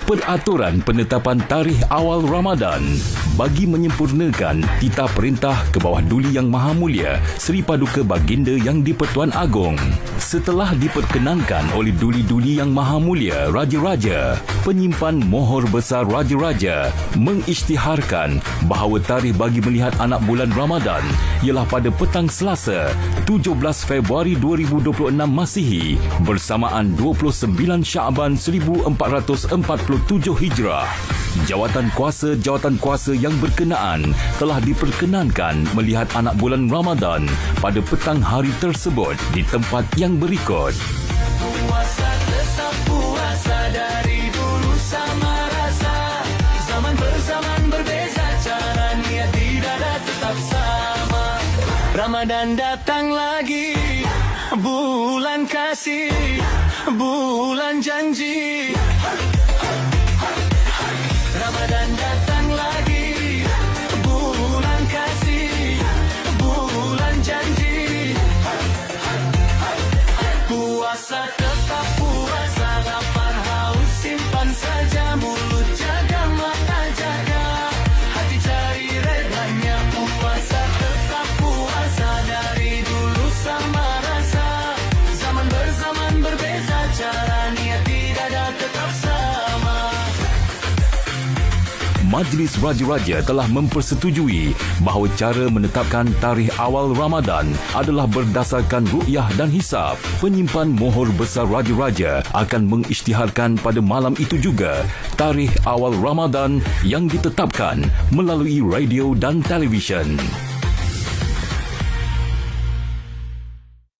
Peraturan penetapan tarikh awal Ramadan bagi menyempurnakan titah perintah ke bawah Duli Yang Maha Mulia Seri Paduka Baginda Yang di-Pertuan Agong. Setelah diperkenankan oleh Duli-Duli Yang Maha Mulia Raja-Raja, penyimpan mohor besar Raja-Raja mengisytiharkan bahawa tarikh bagi melihat anak bulan Ramadan ialah pada petang Selasa 17 Februari 2026 Masihi bersamaan 29 Syaban 1447 Hijrah. Jawatan kuasa yang berkenaan telah diperkenankan melihat anak bulan Ramadan pada petang hari tersebut di tempat yang berikut. Puasa tetap puasa dari dulu sama rasa. Zaman berzaman berbeza, cara niat di dada tetap sama. Ramadan datang lagi, bulan kasih, bulan janji. Ramadan datang lagi, bulan kasih, bulan janji. Puasa tetap puasa, lapar haus simpan saja, mulut jaga, mata jaga, hati cari redanya. Puasa tetap puasa dari dulu sama rasa. Zaman berzaman berbeza, cara niat di dada tetap sama. Majlis Raja-Raja telah mempersetujui bahawa cara menetapkan tarikh awal Ramadan adalah berdasarkan ru'yah dan hisab. Penyimpan mohor besar Raja-Raja akan mengisytiharkan pada malam itu juga tarikh awal Ramadan yang ditetapkan melalui radio dan televisyen.